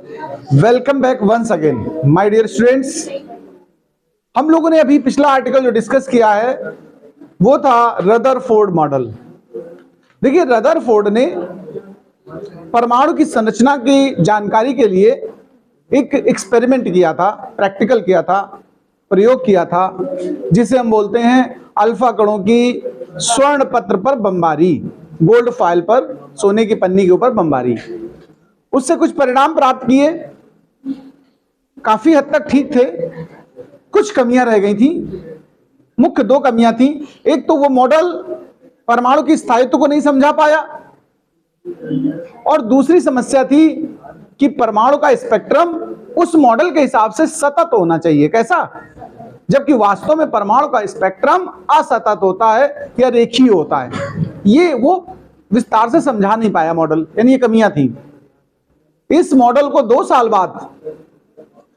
Welcome back once again my dear students. हम लोगों ने अभी पिछला आर्टिकल जो डिस्कस किया है वो था रदरफोर्ड मॉडल। देखिए, रदरफोर्ड ने परमाणु की संरचना की जानकारी के लिए एक एक्सपेरिमेंट किया था, प्रैक्टिकल किया था, प्रयोग किया था, जिसे हम बोलते हैं अल्फा कणों की स्वर्ण पत्र पर बमबारी, गोल्ड फॉइल पर, सोने की पन्नी के ऊपर बमबारी। उससे कुछ परिणाम प्राप्त किए, काफी हद तक ठीक थे, कुछ कमियां रह गई थी। मुख्य दो कमियां थी। एक तो वो मॉडल परमाणु की स्थायित्व को नहीं समझा पाया, और दूसरी समस्या थी कि परमाणु का स्पेक्ट्रम उस मॉडल के हिसाब से सतत होना चाहिए। कैसा? जबकि वास्तव में परमाणु का स्पेक्ट्रम असतत होता है या रेखीय होता है। ये वो विस्तार से समझा नहीं पाया मॉडल, यानी ये कमियां थी। इस मॉडल को 2 साल बाद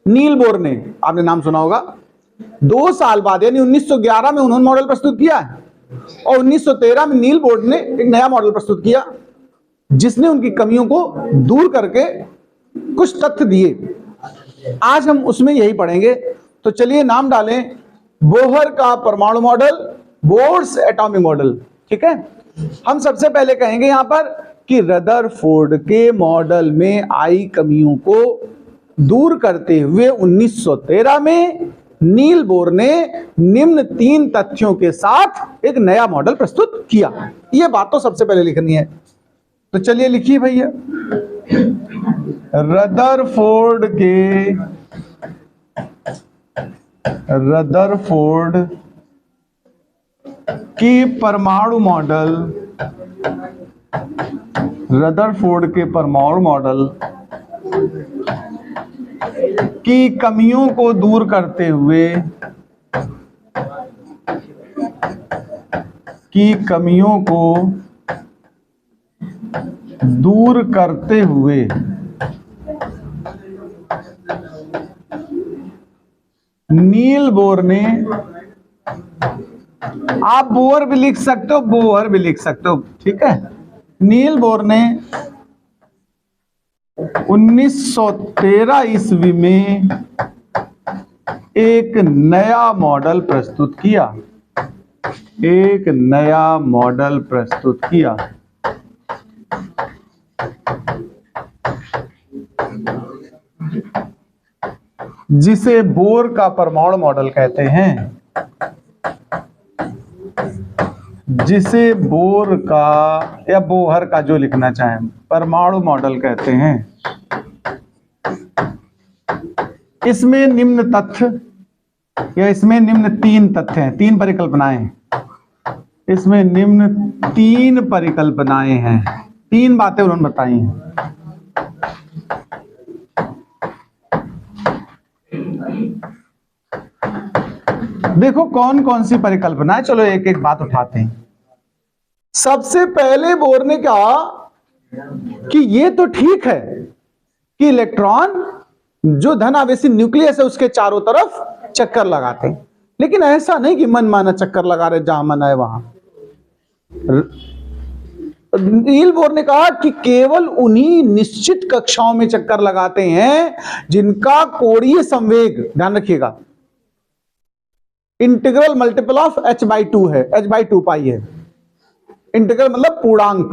नील बोर ने, आपने नाम सुना होगा, 2 साल बाद यानी 1911 में उन्होंने मॉडल प्रस्तुत किया है, और 1913 में नील बोर ने एक नया मॉडल प्रस्तुत किया जिसने उनकी कमियों को दूर करके कुछ तथ्य दिए। आज हम उसमें यही पढ़ेंगे। तो चलिए नाम डालें, बोहर का परमाणु मॉडल, बोर्स एटॉमिक मॉडल। ठीक है, हम सबसे पहले कहेंगे यहां पर कि रदरफोर्ड के मॉडल में आई कमियों को दूर करते हुए 1913 में नील बोर ने निम्न 3 तथ्यों के साथ एक नया मॉडल प्रस्तुत किया। यह बात तो सबसे पहले लिखनी है, तो चलिए लिखिए भैया। रदरफोर्ड की परमाणु मॉडल, रदरफोर्ड के परमाणु मॉडल की कमियों को दूर करते हुए, नील बोर ने, आप बोर भी लिख सकते हो, बोहर भी लिख सकते हो, ठीक है। नील बोर ने 1913 ईस्वी में एक नया मॉडल प्रस्तुत किया, जिसे बोर का परमाणु मॉडल कहते हैं, जिसे बोर का या बोहर का, जो लिखना चाहें, परमाणु मॉडल कहते हैं। इसमें निम्न तथ्य या इसमें निम्न 3 तथ्य हैं, 3 परिकल्पनाएं हैं। इसमें निम्न 3 परिकल्पनाएं हैं, 3 बातें उन्होंने बताई हैं। देखो कौन कौन सी परिकल्पना है, चलो एक एक बात उठाते हैं। सबसे पहले बोर ने कहा कि ये तो ठीक है कि इलेक्ट्रॉन जो धन आवेशी न्यूक्लियस है उसके चारों तरफ चक्कर लगाते हैं, लेकिन ऐसा नहीं कि मन माना चक्कर लगा रहे, जहां मन आए वहां। नील बोर ने कहा कि केवल उन्हीं निश्चित कक्षाओं में चक्कर लगाते हैं जिनका कोणीय संवेग, ध्यान रखिएगा, इंटीग्रल मल्टीपल ऑफ h/2 है, h/2 पाई है। इंटीग्रल मतलब पूर्णांक,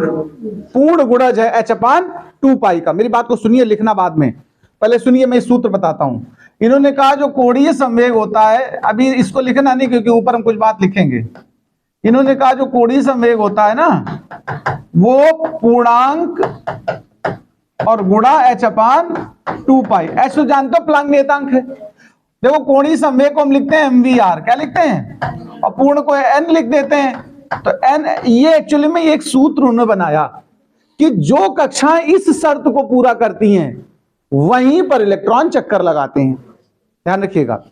पूर्ण गुणज है h/2 पाई का। मेरी बात को सुनिए, लिखना बाद में, पहले सुनिए, मैं सूत्र बताता हूं। इन्होंने कहा जो कोणीय संवेग होता है, अभी इसको लिखना नहीं क्योंकि ऊपर हम कुछ बात लिखेंगे। इन्होंने कहा जो कोणीय संवेग होता है ना, वो पूर्णांक और गुणा h/2 पाई। h तो जानते हो प्लांक नियतांक है। देखो कोणीय संवेग को हम लिखते हैं mvr, क्या लिखते हैं, और पूर्ण को n लिख देते हैं। तो n, ये एक्चुअली में एक सूत्र उन्होंने बनाया कि जो कक्षाएं इस शर्त को पूरा करती हैं वहीं पर इलेक्ट्रॉन चक्कर लगाते हैं। ध्यान रखिएगा,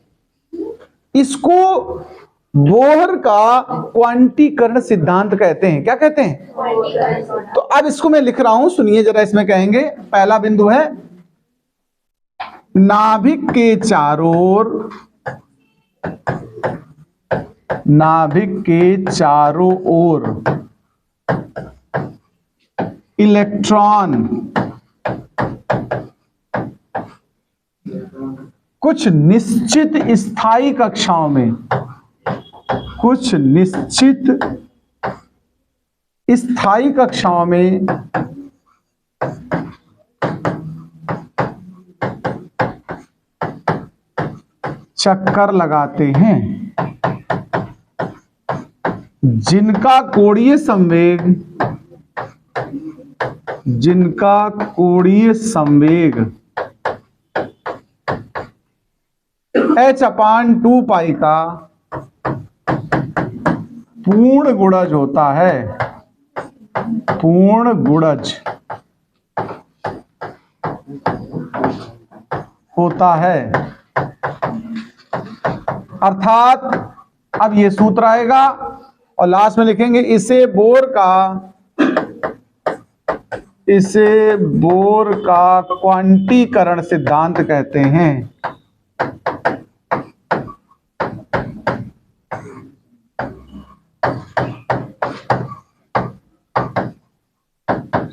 इसको बोहर का क्वांटीकरण सिद्धांत कहते हैं। क्या कहते हैं? तो अब इसको मैं लिख रहा हूं, सुनिए जरा। इसमें कहेंगे पहला बिंदु है नाभिक के चारों ओर इलेक्ट्रॉन कुछ निश्चित स्थायी कक्षाओं में, कुछ निश्चित स्थायी कक्षाओं में चक्कर लगाते हैं जिनका कोणीय संवेग, जिनका कोणीय संवेग h/2 का पूर्ण गुणज होता है, पूर्ण गुणज होता है। अर्थात अब ये सूत्र आएगा और लास्ट में लिखेंगे इसे बोर का क्वांटीकरण सिद्धांत कहते हैं।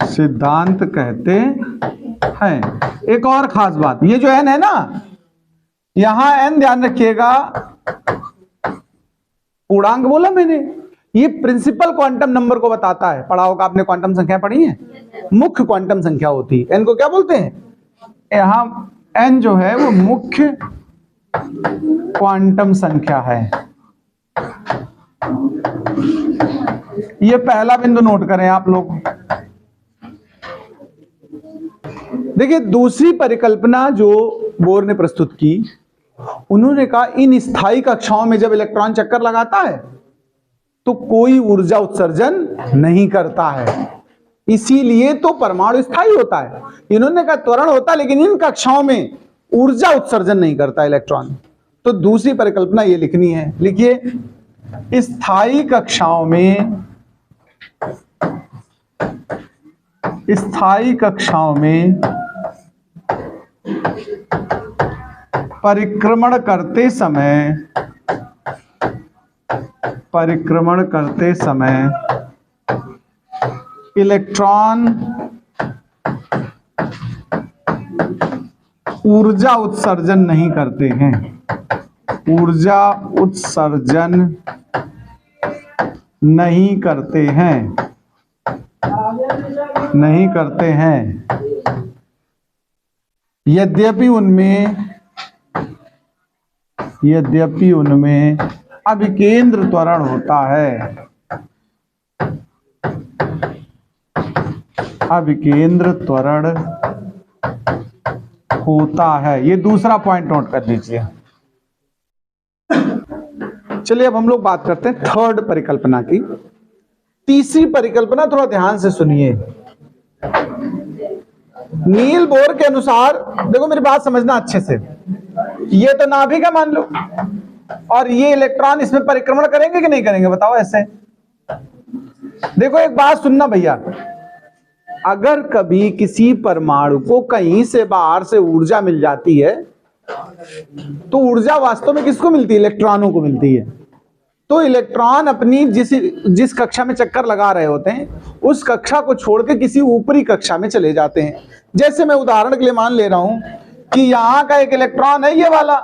सिद्धांत कहते हैं। एक और खास बात, ये जो n है ना, यहां n ध्यान रखिएगा, पूर्णांक बोला मैंने, ये प्रिंसिपल क्वांटम नंबर को बताता है। पढ़ा होगा आपने, क्वांटम संख्या पढ़ी है, मुख्य क्वांटम संख्या होती है। n को क्या बोलते हैं? यहां n जो है वो मुख्य क्वांटम संख्या है। ये पहला बिंदु नोट करें आप लोग। देखिए, दूसरी परिकल्पना जो बोर ने प्रस्तुत की, उन्होंने कहा इन स्थायी कक्षाओं में जब इलेक्ट्रॉन चक्कर लगाता है तो कोई ऊर्जा उत्सर्जन नहीं करता है, इसीलिए तो परमाणु स्थायी होता है। इन्होंने कहा त्वरण होता है, लेकिन इन कक्षाओं में ऊर्जा उत्सर्जन नहीं करता इलेक्ट्रॉन। तो दूसरी परिकल्पना ये लिखनी है, लिखिए स्थायी कक्षाओं में, स्थायी कक्षाओं में परिक्रमण करते समय इलेक्ट्रॉन ऊर्जा उत्सर्जन नहीं करते हैं, ऊर्जा उत्सर्जन नहीं करते हैं, नहीं करते हैं। यद्यपि उनमें अभिकेंद्र त्वरण होता है, अभिकेंद्र त्वरण होता है। ये दूसरा पॉइंट नोट कर लीजिए। चलिए अब हम लोग बात करते हैं थर्ड परिकल्पना की। तीसरी परिकल्पना थोड़ा ध्यान से सुनिए। नील बोर के अनुसार, देखो मेरी बात समझना अच्छे से, ये तो नाभिक है मान लो, और ये इलेक्ट्रॉन इसमें परिक्रमण करेंगे कि नहीं करेंगे, बताओ ऐसे। देखो एक बात सुनना भैया, अगर कभी किसी परमाणु को कहीं से बाहर से ऊर्जा मिल जाती है तो ऊर्जा वास्तव में किसको मिलती है? इलेक्ट्रॉनों को मिलती है। तो इलेक्ट्रॉन अपनी जिस कक्षा में चक्कर लगा रहे होते हैं उस कक्षा को छोड़ के किसी ऊपरी कक्षा में चले जाते हैं। जैसे मैं उदाहरण के लिए मान ले रहा हूं कि यहां का एक इलेक्ट्रॉन है ये वाला,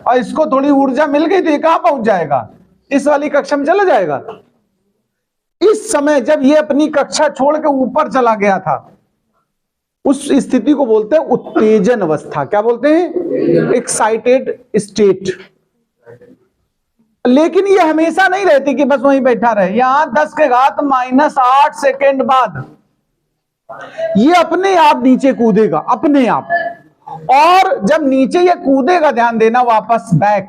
और इसको थोड़ी ऊर्जा मिल गई तो ये कहां पहुंच जाएगा? इस वाली कक्षा में चला जाएगा। इस समय जब ये अपनी कक्षा छोड़ के ऊपर चला गया था, उस स्थिति को बोलते हैं उत्तेजन अवस्था। क्या बोलते हैं? Excited state. लेकिन ये हमेशा नहीं रहती कि बस वहीं बैठा रहे। यहां 10⁻⁻8 सेकेंड बाद ये अपने आप नीचे कूदेगा, अपने आप। और जब नीचे ये कूदेगा, ध्यान देना, वापस बैक,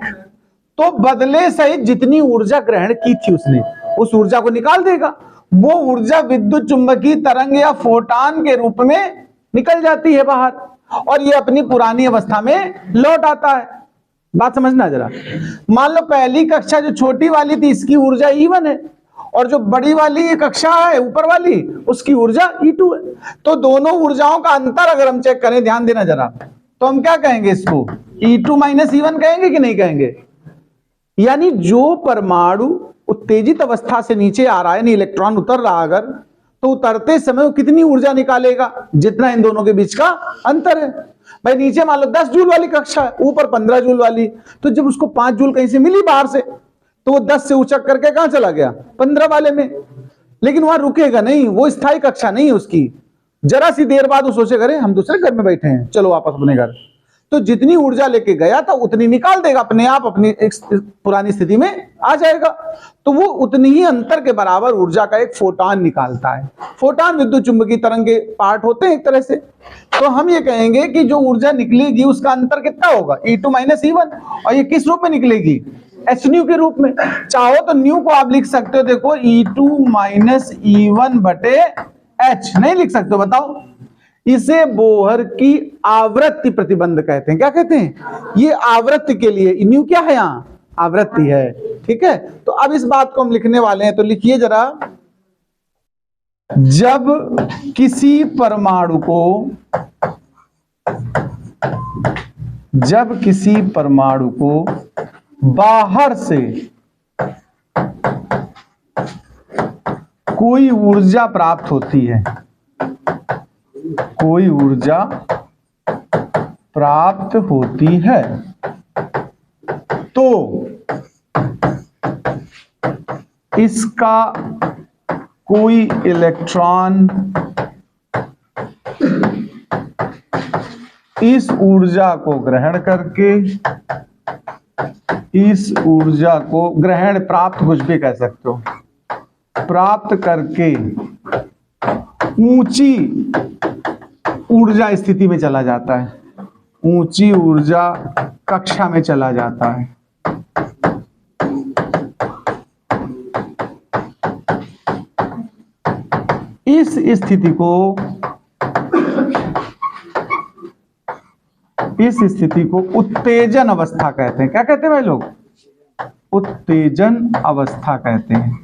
तो बदले सहित जितनी ऊर्जा ग्रहण की थी उसने, उस ऊर्जा को निकाल देगा। वो ऊर्जा विद्युत चुंबकीय तरंग या फोटॉन के रूप में निकल जाती है बाहर, और ये अपनी पुरानी अवस्था में लौट आता है। बात समझना जरा। मान लो पहली कक्षा जो छोटी वाली थी, इसकी ऊर्जा E1 है, और जो बड़ी वाली ये कक्षा है ऊपर वाली, उसकी ऊर्जा E2 है। तो दोनों ऊर्जाओं का अंतर अगर हम चेक करें, ध्यान देना जरा, तो हम क्या कहेंगे? इसको E2 - E1 कहेंगे कि नहीं कहेंगे? यानी जो परमाणु उत्तेजित अवस्था से नीचे आ रहा है, यानी इलेक्ट्रॉन उतर रहा, अगर तो उतरते समय वो कितनी ऊर्जा निकालेगा? जितना इन दोनों के बीच का अंतर है। भाई नीचे मान लो 10 जूल वाली कक्षा है, ऊपर 15 जूल वाली, तो जब उसको 5 जूल कहीं से मिली बाहर से, तो वो 10 से उचक करके कहां चला गया, 15 वाले में। लेकिन वहां रुकेगा नहीं, वो स्थायी कक्षा नहीं है उसकी। जरा सी देर बाद वो सोचेगा अरे हम दूसरे घर में बैठे हैं, चलो वापस अपने घर। तो जितनी ऊर्जा लेके गया था उतनी निकाल देगा, अपने आप अपनी एक पुरानी स्थिति में आ जाएगा। तो वो उतनी ही अंतर के बराबर ऊर्जा का एक फोटॉन निकालता है। फोटॉन विद्युत चुंबकीय तरंग के पार्ट होते हैं एक तरह से। तो हम ये कहेंगे कि जो ऊर्जा निकलेगी उसका अंतर कितना होगा, E2 - E1। और ये किस रूप में निकलेगी, h न्यू के रूप में। चाहो तो न्यू को आप लिख सकते हो, देखो E2 - E1 बटे h, नहीं लिख सकते हो, बताओ। इसे बोहर की आवृत्ति प्रतिबंध कहते हैं। क्या कहते हैं, ये आवृत्ति के लिए न्यू क्या है, यहां आवृत्ति है, ठीक है। तो अब इस बात को हम लिखने वाले हैं, तो लिखिए जरा, जब किसी परमाणु को बाहर से कोई ऊर्जा प्राप्त होती है, कोई ऊर्जा प्राप्त होती है, तो इसका कोई इलेक्ट्रॉन इस ऊर्जा को ग्रहण करके, इस ऊर्जा को ग्रहण, प्राप्त कुछ भी कह सकते हो, प्राप्त करके ऊंची ऊर्जा स्थिति में चला जाता है, ऊंची ऊर्जा कक्षा में चला जाता है। इस स्थिति को उत्तेजन अवस्था कहते हैं। क्या कहते हैं भाई लोग, उत्तेजन अवस्था कहते हैं।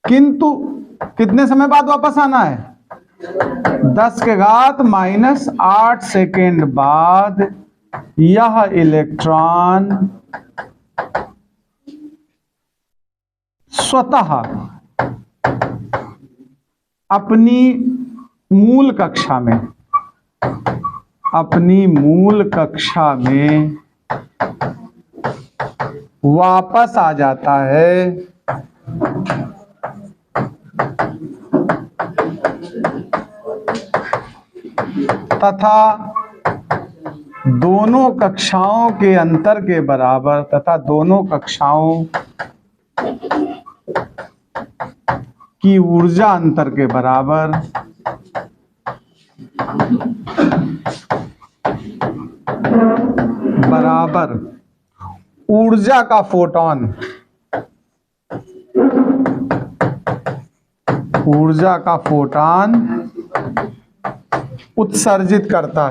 किंतु कितने समय बाद वापस आना है, 10⁻⁻8 सेकेंड बाद यह इलेक्ट्रॉन स्वतः अपनी मूल कक्षा में वापस आ जाता है, तथा दोनों कक्षाओं के अंतर के बराबर, तथा दोनों कक्षाओं की ऊर्जा अंतर के बराबर ऊर्जा का फोटॉन उत्सर्जित करता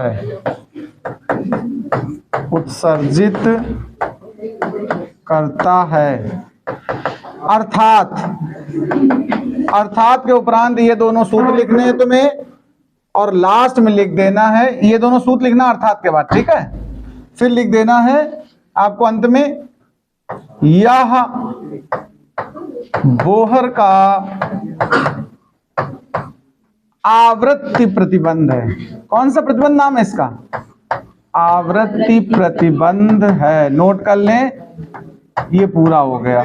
है, अर्थात के उपरांत ये दोनों सूत्र लिखने हैं तुम्हें, और लास्ट में लिख देना है, ये दोनों सूत्र लिखना अर्थात के बाद, ठीक है। फिर लिख देना है आपको अंत में, यह बोहर का आवृत्ति प्रतिबंध है। कौन सा प्रतिबंध नाम है इसका, आवृत्ति प्रतिबंध है। नोट कर लें, ये पूरा हो गया।